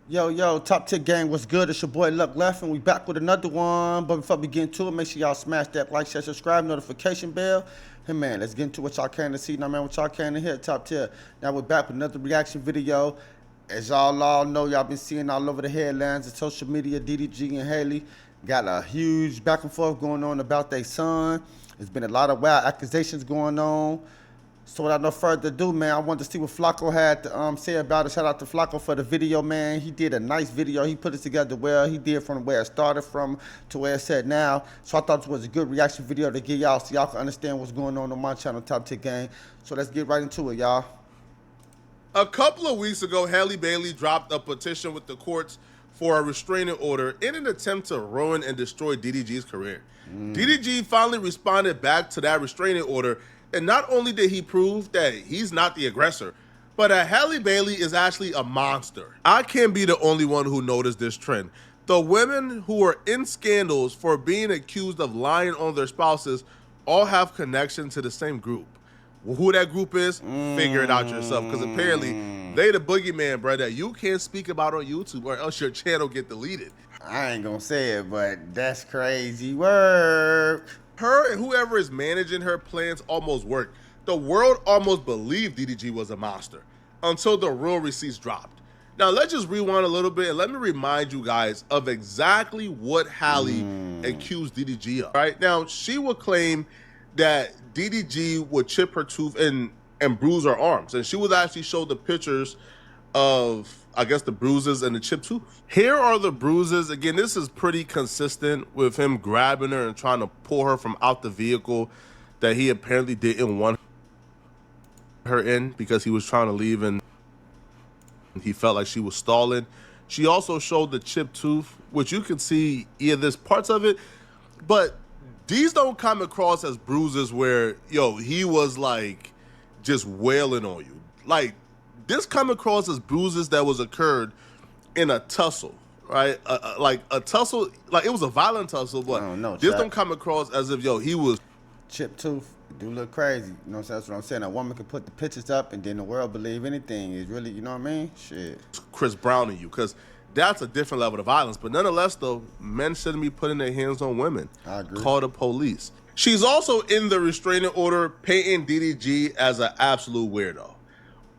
Yo, top tier gang, what's good? It's your boy Luck Left, and we back with another one. But before we get into it, make sure y'all smash that like, share, subscribe, notification bell. Hey man, let's get into what y'all can to see. Now man, what y'all can to hear, top tier. Now we're back with another reaction video. As y'all all know, y'all been seeing all over the headlines of social media, DDG and Halle got a huge back and forth going on about their son. There's been a lot of wild accusations going on. So without no further ado, man, I wanted to see what Flacco had to say about it. Shout out to Flacco for the video, man. He did a nice video. He put it together well. He did from where it started from to where it's at now. So I thought it was a good reaction video to give y'all so y'all can understand what's going on my channel, Top Tier Gang. So let's get right into it, y'all. A couple of weeks ago, Halle Bailey dropped a petition with the courts for a restraining order in an attempt to ruin and destroy DDG's career. DDG finally responded back to that restraining order, and not only did he prove that he's not the aggressor, but that Halle Bailey is actually a monster. I can't be the only one who noticed this trend. The women who are in scandals for being accused of lying on their spouses all have connection to the same group. Who that group is, figure it out yourself, because apparently they the boogeyman, bro, that you can't speak about on YouTube or else your channel get deleted. I ain't gonna say it, but that's crazy work. Her and whoever is managing her plans almost worked. The world almost believed DDG was a monster until the real receipts dropped. Now let's just rewind a little bit and let me remind you guys of exactly what Halle accused DDG of. Right now, she would claim that DDG would chip her tooth and bruise her arms, and she would actually show the pictures of, I guess, the bruises and the chipped tooth. Here are the bruises. Again, this is pretty consistent with him grabbing her and trying to pull her from out the vehicle that he apparently didn't want her in because he was trying to leave and he felt like she was stalling. She also showed the chipped tooth, which you can see, yeah, there's parts of it, but these don't come across as bruises where, yo, he was like just wailing on you. Like, this come across as bruises that was occurred in a tussle, right? Like a tussle, like it was a violent tussle, but this don't come across as if, yo, he was chipped tooth. Do look crazy, you know what I'm saying? That's what I'm saying. A woman can put the pictures up and then the world believe anything is really, you know what I mean? Shit. Chris Brown in you, because that's a different level of violence. But nonetheless, though, men shouldn't be putting their hands on women. I agree. Call the police. She's also in the restraining order painting DDG as an absolute weirdo.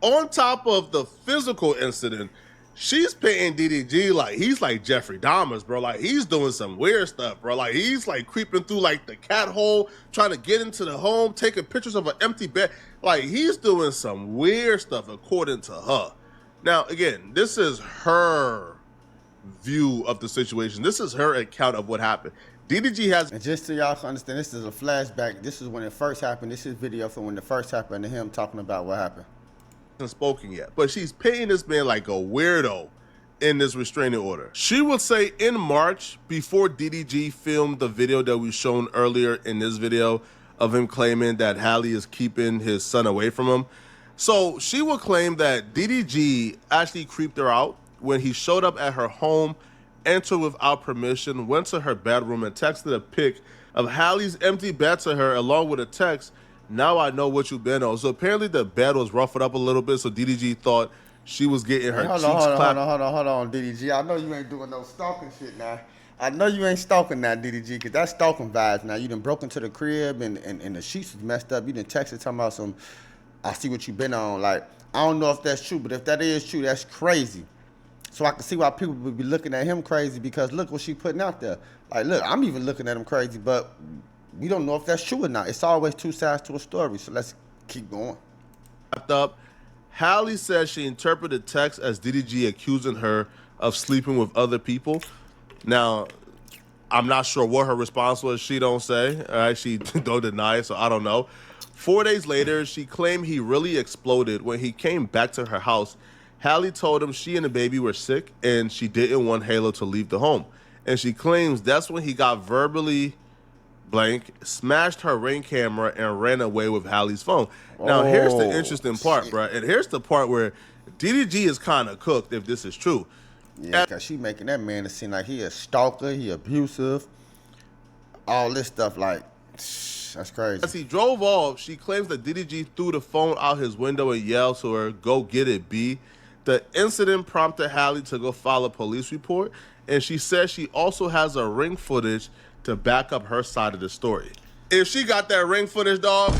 On top of the physical incident, she's painting DDG like he's like Jeffrey Dahmer's, bro. Like he's doing some weird stuff, bro. Like he's like creeping through like the cat hole, trying to get into the home, taking pictures of an empty bed. Like he's doing some weird stuff according to her. Now, again, this is her view of the situation. This is her account of what happened. DDG has, and just so y'all can understand, this is a flashback. This is when it first happened. This is video from when it first happened to him talking about what happened. Hasn't spoken yet, but she's painting this man like a weirdo in this restraining order. She would say in March, before DDG filmed the video that we shown earlier in this video of him claiming that Halle is keeping his son away from him. So she would claim that DDG actually creeped her out when he showed up at her home, entered without permission, went to her bedroom and texted a pic of Halle's empty bed to her along with a text, "Now I know what you've been on." So apparently the bed was ruffled up a little bit, so DDG thought she was getting her cheeks clapped. Hold on, DDG. I know you ain't doing no stalking shit now. I know you ain't stalking now, DDG, because that's stalking vibes now. You done broke into the crib and the sheets was messed up. You done texted talking about some, "I see what you been on." Like, I don't know if that's true, but if that is true, that's crazy. So I can see why people would be looking at him crazy, because look what she putting out there. Like, look, I'm even looking at him crazy, but we don't know if that's true or not. It's always two sides to a story, so let's keep going. Up, Halle says she interpreted text as DDG accusing her of sleeping with other people. Now, I'm not sure what her response was. She don't say. All right, she don't deny it, so I don't know. 4 days later, she claimed he really exploded when he came back to her house. Halle told him she and the baby were sick and she didn't want Halo to leave the home. And she claims that's when he got verbally blank, smashed her Ring camera, and ran away with Halle's phone. Now, here's the interesting part, bro. And here's the part where DDG is kind of cooked if this is true. Yeah, because she making that man seem like he a stalker, he abusive, all this stuff. Like, that's crazy. As he drove off, she claims that DDG threw the phone out his window and yelled to her, "Go get it, B." The incident prompted Halle to go file a police report, and she says she also has a ring footage to back up her side of the story. If she got that ring footage, dog.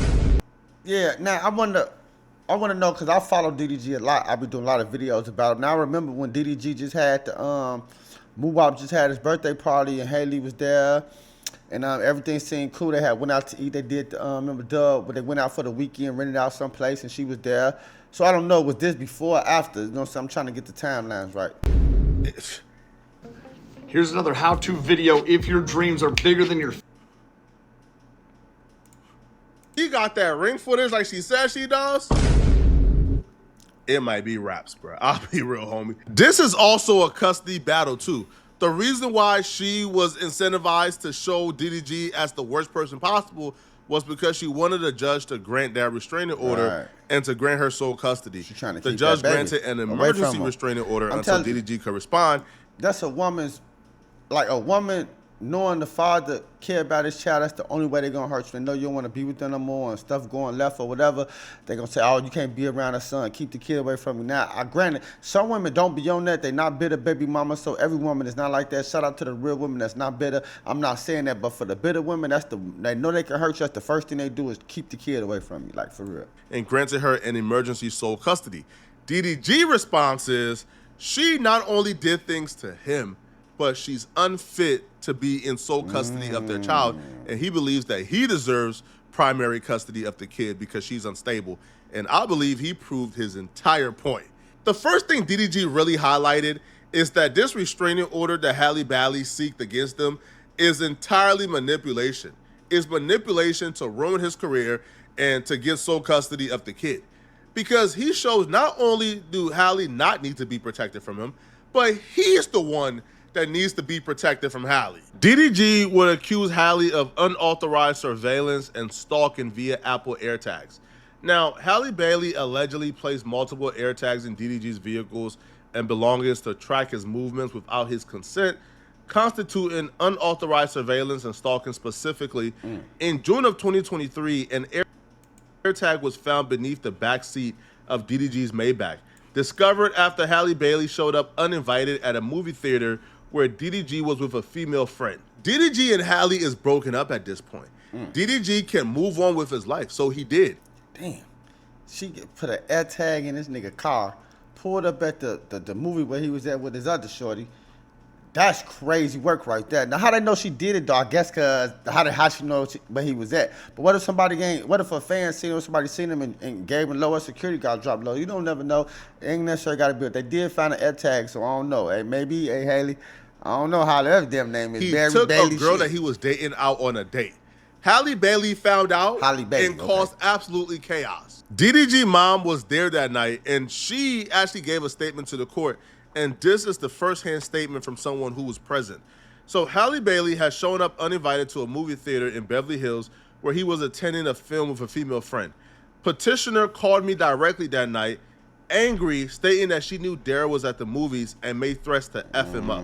Yeah, now I want to know, because I follow DDG a lot. I've been doing a lot of videos about it. Now I remember when DDG just had the Moowop just had his birthday party and Halle was there, and everything seemed cool. They went out to eat. They did remember Dub, but they went out for the weekend, rented out someplace, and she was there. So I don't know, was this before or after? You know, so I'm trying to get the timelines right. Here's another how-to video if your dreams are bigger than your... She got that ring footage like she said she does. It might be raps, bro. I'll be real, homie. This is also a custody battle, too. The reason why she was incentivized to show DDG as the worst person possible was because she wanted a judge to grant that restraining order and to grant her sole custody. The judge granted an emergency restraining order until DDG could respond. That's a woman's, like a woman knowing the father care about his child. That's the only way they're gonna hurt you. They know you don't want to be with them no more and stuff going left or whatever. They're gonna say, oh, you can't be around her son, keep the kid away from me. Now, granted, some women don't be on that. They're not bitter baby mama, so every woman is not like that. Shout out to the real women that's not bitter. I'm not saying that, but for the bitter women, they know they can hurt you. That's the first thing they do is keep the kid away from you, like for real. And granted her an emergency sole custody. DDG response is, she not only did things to him, but she's unfit to be in sole custody of their child, and he believes that he deserves primary custody of the kid because she's unstable, and I believe he proved his entire point. The first thing DDG really highlighted is that this restraining order that Halle Bailey seeked against them is entirely manipulation. It's manipulation to ruin his career and to get sole custody of the kid. Because he shows not only do Halle not need to be protected from him, but he's the one that needs to be protected from Halle. DDG would accuse Halle of unauthorized surveillance and stalking via Apple AirTags. Now, Halle Bailey allegedly placed multiple AirTags in DDG's vehicles and belongings to track his movements without his consent, constituting unauthorized surveillance and stalking specifically. In June of 2023, an AirTag was found beneath the back seat of DDG's Maybach, discovered after Halle Bailey showed up uninvited at a movie theater where DDG was with a female friend. DDG and Halle is broken up at this point. DDG can move on with his life, so he did. Damn. She put an air tag in this nigga car, pulled up at the movie where he was at with his other shorty. That's crazy work right there. Now, how they know she did it, though? I guess because how she know where he was at? But what if what if a fan seen him, somebody seen him and gave him lower security guard drop low? You don't never know. It ain't necessarily got to be it. They did find an air tag, so I don't know. Hey, maybe, hey, Halle, I don't know how that damn name is. He Barry took Bailey a girl shit. that he was dating out on a date. Halle Bailey found out and caused absolutely chaos. DDG mom was there that night, and she actually gave a statement to the court. And this is the first-hand statement from someone who was present. So Halle Bailey has shown up uninvited to a movie theater in Beverly Hills where he was attending a film with a female friend. Petitioner called me directly that night, angry, stating that she knew Daryl was at the movies and made threats to F him up.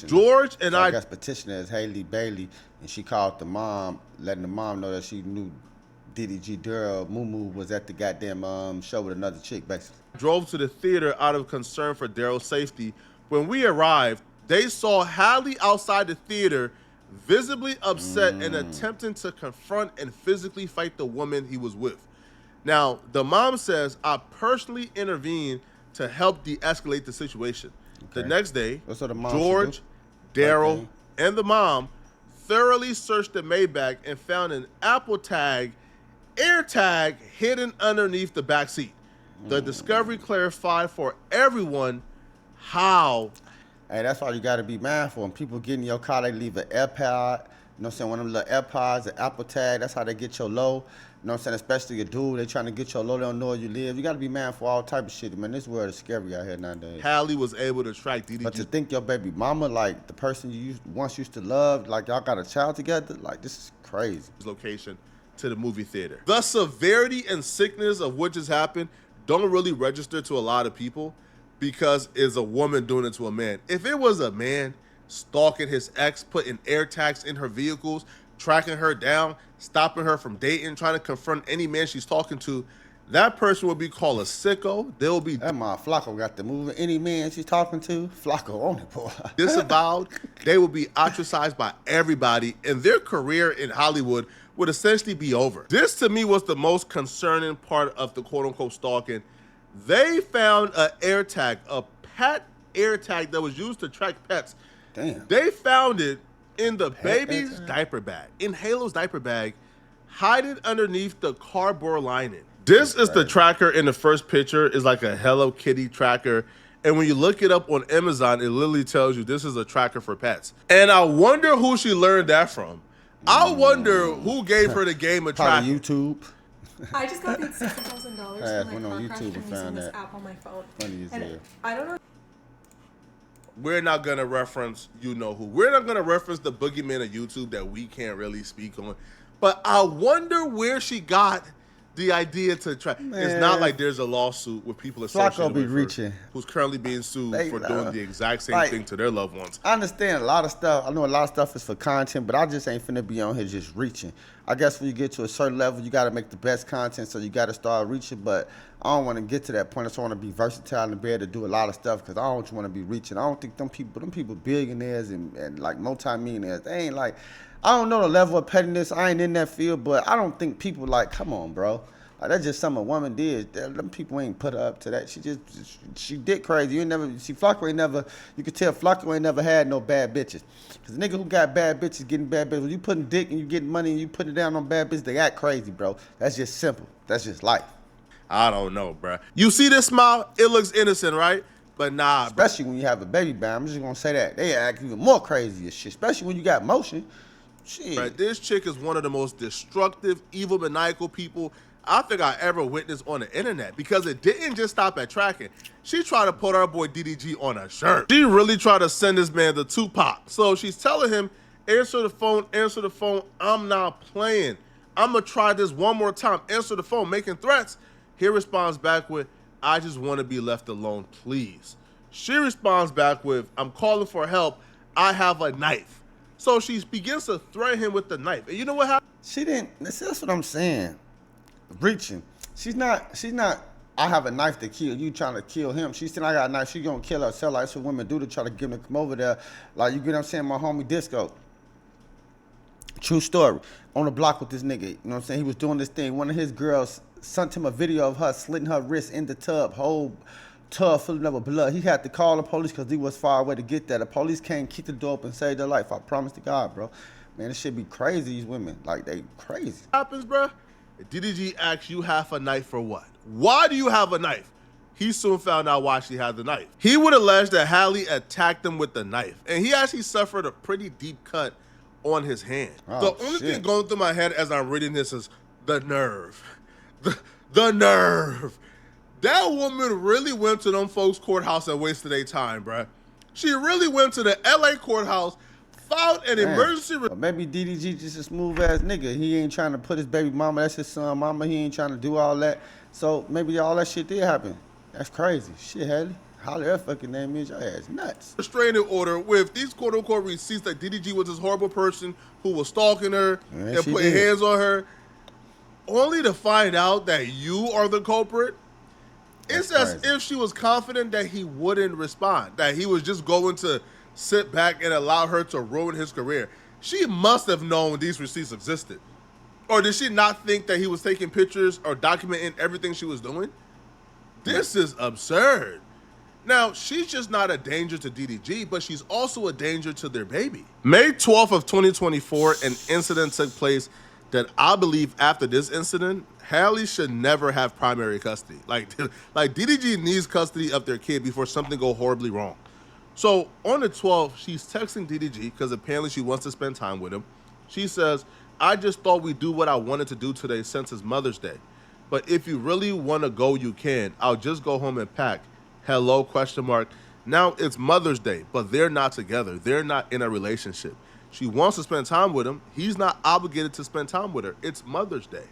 George and I guess petitioner is Halle Bailey, and she called the mom, letting the mom know that she knew DDG Daryl Moo was at the goddamn show with another chick, basically. Drove to the theater out of concern for Daryl's safety. When we arrived, they saw Halle outside the theater, visibly upset and attempting to confront and physically fight the woman he was with. Now, the mom says, I personally intervened to help de-escalate the situation. The next day, George, Daryl, and the mom thoroughly searched the Maybach and found an Apple AirTag hidden underneath the back seat. The discovery clarified for everyone how. Hey, that's why you got to be mindful. When people get in your car, they leave an AirPod. You know what I'm saying? One of them little AirPods, an Apple tag. That's how they get your low. You know what I'm saying? Especially a dude, they trying to get your low. They don't know where you live. You got to be mindful of all type of shit. Man, this world is scary out here nowadays. Halle was able to track DDG. But to think your baby mama, like the person you once used to love, like y'all got a child together, like this is crazy. Location to the movie theater. The severity and sickness of what just happened don't really register to a lot of people because it's a woman doing it to a man. If it was a man stalking his ex, putting AirTags in her vehicles, tracking her down, stopping her from dating, trying to confront any man she's talking to, that person will be called a sicko. They will be That my Flacco got the moving. Any man she's talking to, Flacco on it, boy. disavowed. They will be ostracized by everybody, and their career in Hollywood would essentially be over. This to me was the most concerning part of the quote-unquote stalking. They found an air tag, a pet air tag that was used to track pets. Damn. They found it in the baby's tag? diaper bag, in Halo's diaper bag, hiding underneath the cardboard lining. This is the tracker in the first picture. Is like a Hello Kitty tracker. And when you look it up on Amazon, it literally tells you this is a tracker for pets. And I wonder who she learned that from. I wonder who gave her the game of Probably tracking. YouTube. I just got paid $60,000 I for went my on car crash YouTube from and using found this that. app on my phone. Funny as And hell. I don't know. We're not gonna reference you know who. We're not gonna reference the boogeyman of YouTube that we can't really speak on. But I wonder where she got the idea to track. It's not Man. like there's a lawsuit with people Flacco associated be with her reaching. who's currently being sued They, for doing the exact same like- thing to their loved ones. I understand a lot of stuff. I know a lot of stuff is for content, but I just ain't finna be on here just reaching. I guess when you get to a certain level, you got to make the best content, so you got to start reaching. But I don't want to get to that point. I just want to be versatile and be able to do a lot of stuff because I don't want to be reaching. I don't think them people billionaires and like multi-millionaires, they ain't like, I don't know the level of pettiness. I ain't in that field, but I don't think people like, come on, bro. Like, that's just something a woman did. Them people ain't put her up to that. She did crazy. You ain't never see Flacco ain't never. You could tell Flacco ain't never had no bad bitches. Cause the nigga who got bad bitches getting bad bitches. When you putting dick and you getting money and you putting it down on bad bitches, they act crazy, bro. That's just simple. That's just life. I don't know, bruh. You see this smile? It looks innocent, right? But nah, bruh. Especially when you have a baby boy. I'm just gonna say that they act even more crazy as shit. Especially when you got motion. Shit. Bruh, this chick is one of the most destructive, evil, maniacal people I think I ever witnessed on the internet, because it didn't just stop at tracking. She tried to put our boy DDG on a shirt. She really tried to send this man to Tupac. So she's telling him, answer the phone, I'm not playing. I'm gonna try this one more time, answer the phone, making threats. He responds back with, I just wanna be left alone, please. She responds back with, I'm calling for help, I have a knife. So she begins to threaten him with the knife. And you know what happened? She didn't. That's what I'm saying. Reaching. She's not. I have a knife to kill you, trying to kill him. She said I got a knife. She gonna kill herself. Like that's what women do to try to get him to come over there. Like, you get what I'm saying? My homie Disco. True story. On the block with this nigga. You know what I'm saying? He was doing this thing. One of his girls sent him a video of her slitting her wrist in the tub, whole tub full of blood. He had to call the police because he was far away to get there. The police came, kicked the door open, and saved their life. I promise to God, bro. Man, this shit be crazy. These women, like, they crazy. Happens, bruh? DDG asks, you have a knife for what? Why do you have a knife? He soon found out why she had the knife. He would allege that Halle attacked him with the knife, and he actually suffered a pretty deep cut on his hand. Oh, the only shit. thing going through my head as I'm reading this is the nerve. The nerve. That woman really went to them folks' courthouse and wasted their time, bruh. She really went to the LA courthouse, filed an emergency. Or maybe DDG just a smooth ass nigga. He ain't trying to put his baby mama, that's his son mama. He ain't trying to do all that. So maybe all that shit did happen. That's crazy. Shit, Halle. Holler her fucking name is, your ass nuts. Restraining order with these quote-unquote receipts that DDG was this horrible person who was stalking her Yeah, and she putting did. hands on her, only to find out that you are the culprit. It's That's as crazy. if she was confident that he wouldn't respond, that he was just going to sit back and allow her to ruin his career. She must have known these receipts existed. Or did she not think that he was taking pictures or documenting everything she was doing? This is absurd. Now, she's just not a danger to DDG, but she's also a danger to their baby. May 12th of 2024, an incident took place that I believe after this incident, Halle should never have primary custody. Like DDG needs custody of their kid before something go horribly wrong. So on the 12th, she's texting DDG because apparently she wants to spend time with him. She says, I just thought we'd do what I wanted to do today since it's Mother's Day. But if you really want to go, you can. I'll just go home and pack. Hello, question mark. Now it's Mother's Day, but they're not together. They're not in a relationship. She wants to spend time with him. He's not obligated to spend time with her. It's Mother's Day.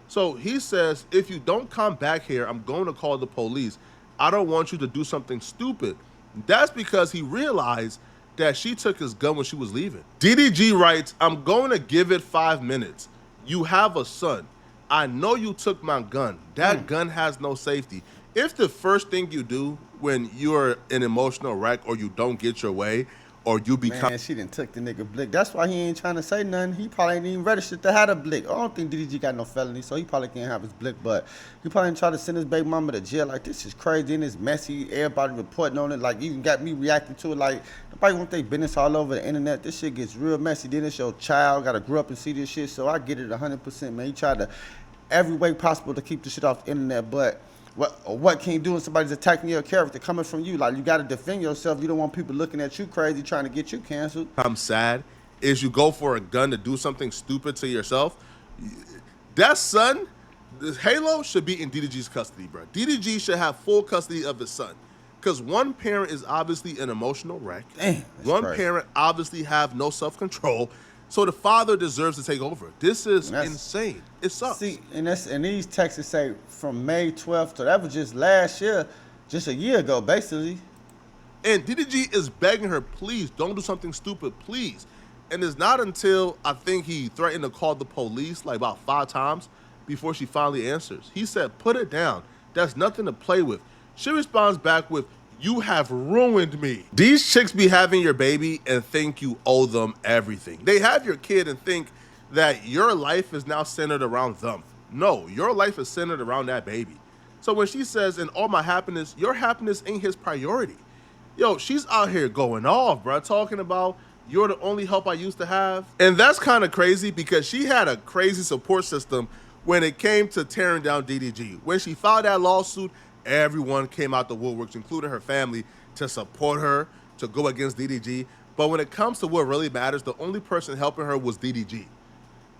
So he says, if you don't come back here, I'm going to call the police. I don't want you to do something stupid. That's because he realized that she took his gun when she was leaving. DDG writes, I'm going to give it 5 minutes. You have a son. I know you took my gun. That gun has no safety. If the first thing you do when you're an emotional wreck or you don't get your way or you become... Man, she done took the nigga blick. That's why he ain't trying to say nothing. He probably ain't even registered to have a blick. I don't think DDG got no felony, so he probably can't have his blick. But he probably ain't try to send his baby mama to jail. Like, this is crazy and it's messy. Everybody reporting on it. Like, even got me reacting to it. Like, nobody want their business all over the internet. This shit gets real messy. Then it's your child. Got to grow up and see this shit. So I get it 100%, man. He tried to every way possible to keep this shit off the internet. But what can you do when somebody's attacking your character coming from you? Like, you got to defend yourself. You don't want people looking at you crazy trying to get you canceled. I'm sad is you go for a gun to do something stupid to yourself. That son, Halo, should be in DDG's custody, bro. DDG should have full custody of his son. Because one parent is obviously an emotional wreck. Damn, one crazy. parent obviously have no self-control. So the father deserves to take over. This is insane. It sucks. See, and these texts say from May 12th, so that was just last year, just a year ago, basically. And DDG is begging her, please, don't do something stupid, please. And it's not until I think he threatened to call the police like about 5 times before she finally answers. He said, put it down. That's nothing to play with. She responds back with, you have ruined me. These chicks be having your baby and think you owe them everything. They have your kid and think that your life is now centered around them. No, your life is centered around that baby. So when she says, in all my happiness, your happiness ain't his priority. Yo, she's out here going off, bro, talking about you're the only help I used to have. And that's kind of crazy because she had a crazy support system when it came to tearing down DDG. When she filed that lawsuit, everyone came out the woodworks, including her family, to support her, to go against DDG. But when it comes to what really matters, the only person helping her was DDG.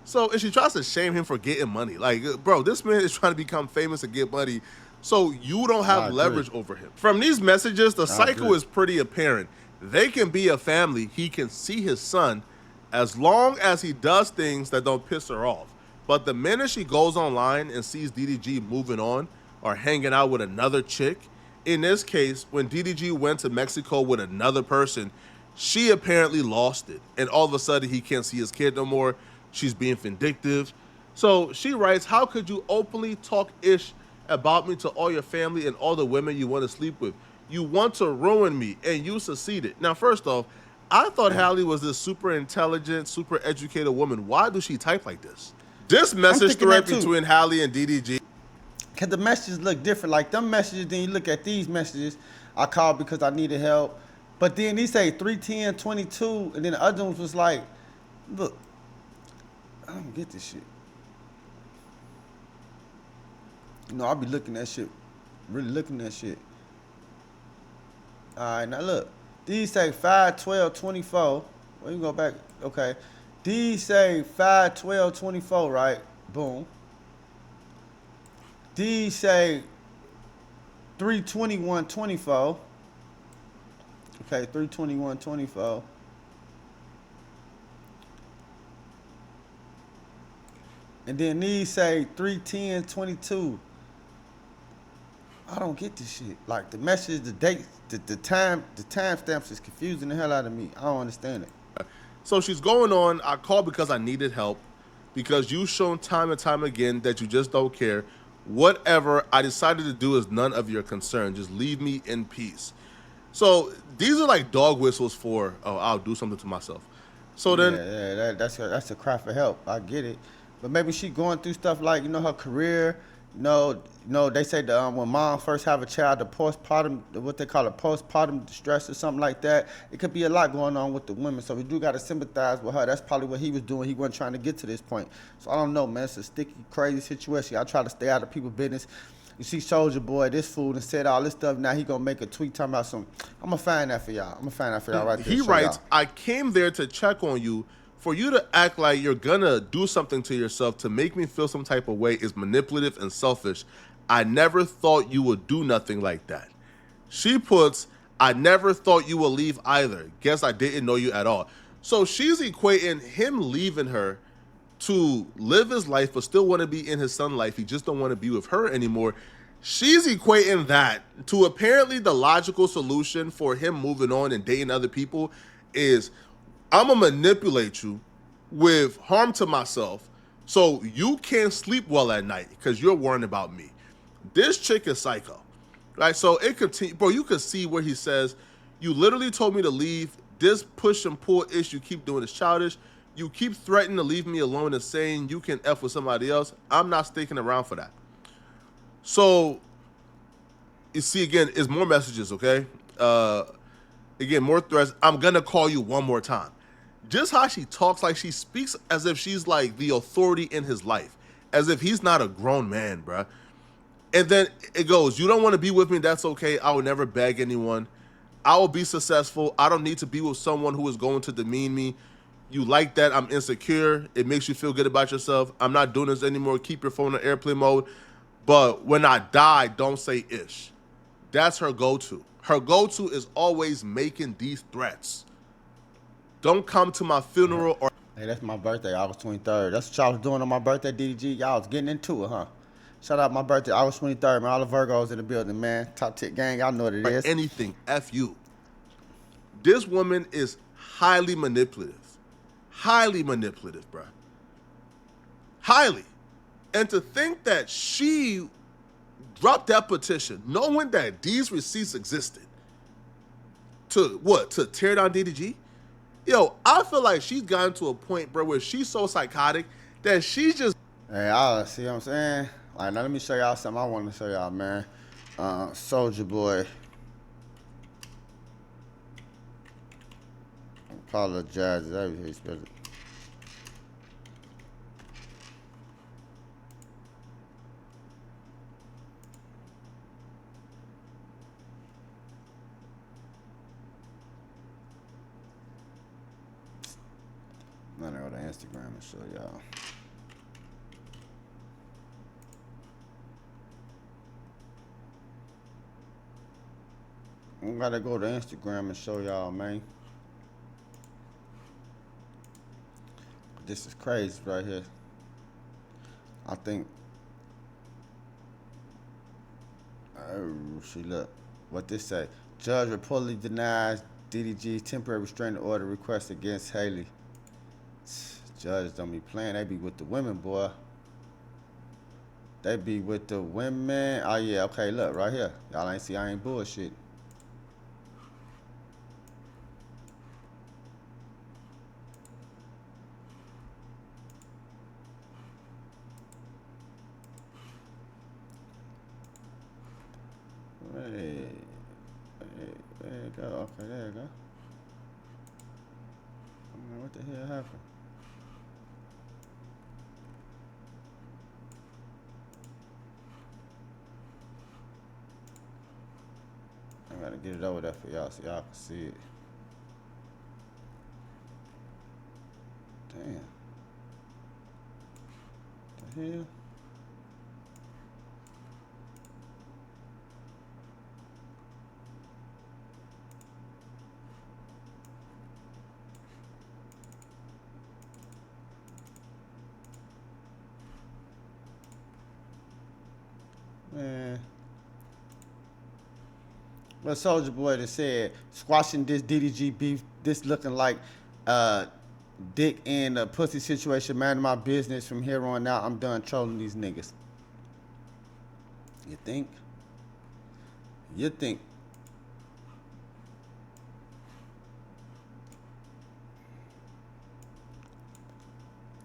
So if she tries to shame him for getting money, like, bro, this man is trying to become famous and get money, so you don't have leverage over him. From these messages, the cycle is pretty apparent. They can be a family. He can see his son as long as he does things that don't piss her off. But the minute she goes online and sees DDG moving on, or hanging out with another chick. In this case, when DDG went to Mexico with another person, she apparently lost it. And all of a sudden, he can't see his kid no more. She's being vindictive. So she writes, how could you openly talk ish about me to all your family and all the women you want to sleep with? You want to ruin me, and you succeeded. Now, first off, I thought Halle was this super intelligent, super educated woman. Why does she type like this? This message thread between Halle and DDG. Because the messages look different. Like them messages, then you look at these messages. I called because I needed help. But then he say 310-22, and then the other ones was like, look, I don't get this shit. You know, I'll be looking at shit, really looking at shit. All right, now look. These say 5-12-24. Well, you can go back. Okay. These say 5-12-24, right? Boom. These say 3-21-24. Okay, 3-21-24. And then these say 3-10-22. I don't get this shit. Like the message, the date, the time stamps is confusing the hell out of me. I don't understand it. So she's going on, I called because I needed help, because you've shown time and time again that you just don't care. Whatever I decided to do is none of your concern. Just leave me in peace. So these are like dog whistles for, oh, I'll do something to myself. So then, that's a cry for help. I get it, but maybe she going through stuff like, you know, her career. No, they say when mom first have a child, the postpartum, what they call it, postpartum distress or something like that. It could be a lot going on with the women, so we do got to sympathize with her. That's probably what he was doing. He wasn't trying to get to this point. So I don't know, man. It's a sticky, crazy situation. I try to stay out of people's business. You see Soulja Boy, this fool, and said all this stuff. Now he gonna make a tweet talking about some. I'm gonna find that for y'all. Right there. He writes, I came there to check on you. For you to act like you're gonna do something to yourself to make me feel some type of way is manipulative and selfish. I never thought you would do nothing like that. She puts, I never thought you would leave either. Guess I didn't know you at all. So she's equating him leaving her to live his life but still want to be in his son's life. He just don't want to be with her anymore. She's equating that to apparently the logical solution for him moving on and dating other people is, I'm going to manipulate you with harm to myself So you can't sleep well at night because you're worrying about me. This chick is psycho, right? So it continue, bro. You could see where he says, "You literally told me to leave. This push and pull ish you keep doing is childish. You keep threatening to leave me alone and saying you can F with somebody else. I'm not sticking around for that." So you see, again, is more messages, okay? Again, more threats. I'm gonna call you one more time. Just how she talks, like she speaks as if she's like the authority in his life, as if he's not a grown man, bruh. And then it goes, "You don't want to be with me, that's okay. I will never beg anyone. I will be successful. I don't need to be with someone who is going to demean me. You like that? I'm insecure. It makes you feel good about yourself. I'm not doing this anymore. Keep your phone on airplane mode. But when I die, don't say ish." That's her go-to. Her go-to is always making these threats. Don't come to my funeral or... Hey, that's my birthday, August 23rd. That's what y'all was doing on my birthday, DDG. Y'all was getting into it, huh? Shout out my birthday, August 23rd, man. All the Virgos in the building, man. Top Tier gang, y'all know what it is. anything. F you. This woman is highly manipulative. Highly manipulative, bruh. Highly. And to think that she dropped that petition knowing that these receipts existed to what? To tear down DDG? Yo, I feel like she's gotten to a point, bro, where she's so psychotic that she's just... Hey, y'all see what I'm saying? All right, now let me show y'all something I want to show y'all, man. Soulja Boy. Apologize. I'm gonna go to Instagram and show y'all. I gotta go to Instagram and show y'all, man. This is crazy right here. I think. Oh, she look. What this say? Judge reportedly denies DDG's temporary restraining order request against Halle. Judges don't be playing. They be with the women, boy. They be with the women. Oh, yeah. Okay, look. Right here. Y'all ain't see I ain't bullshit. Hey. There you go. Okay, there you go. What the hell happened? I gotta get it over there for y'all so y'all can see it. Damn. The hell? Man. Well, Soulja Boy that said, squashing this DDG beef, this looking like dick in a pussy situation, man, my business. From here on out, I'm done trolling these niggas. You think? You think?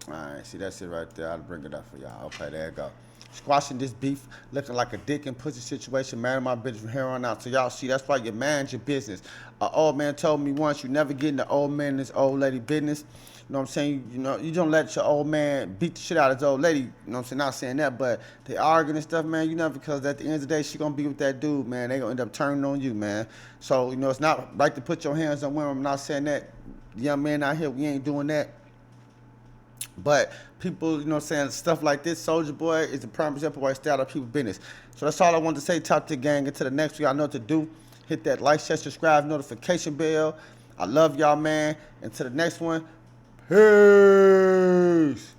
Alright, see, that's it right there. I'll bring it up for y'all. Okay, there you go. Squashing this beef, looking like a dick and pussy situation, man, my business from here on out. So y'all see, that's why you manage your business. An old man told me once, you never get in the old man and this old lady business. You know what I'm saying? You know, you don't let your old man beat the shit out of his old lady. You know what I'm saying? Not saying that, but they arguing and stuff, man. You know, because at the end of the day, she gonna be with that dude, man. They gonna end up turning on you, man. So, you know, it's not right to put your hands on women. I'm not saying that. Young men out here, we ain't doing that. But people, you know what I'm saying, stuff like this, Soulja Boy is a prime example why I stay out of people's business. So that's all I wanted to say, Top Tier Gang. Until the next week, I know what to do. Hit that like, share, subscribe, notification bell. I love y'all, man. Until the next one, peace.